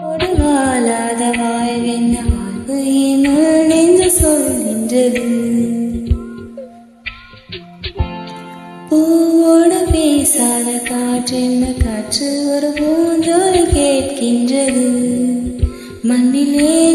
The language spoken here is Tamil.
ஒரு வாழாத வாழ்வென்ன வாழ்வு என்னுள் நெஞ்சு சொல்கின்றது. பூவோடு பேசாத காற்றென்ன காற்று ஒரு பூஞ்சோலை கேட்கின்றது. மண்ணிலே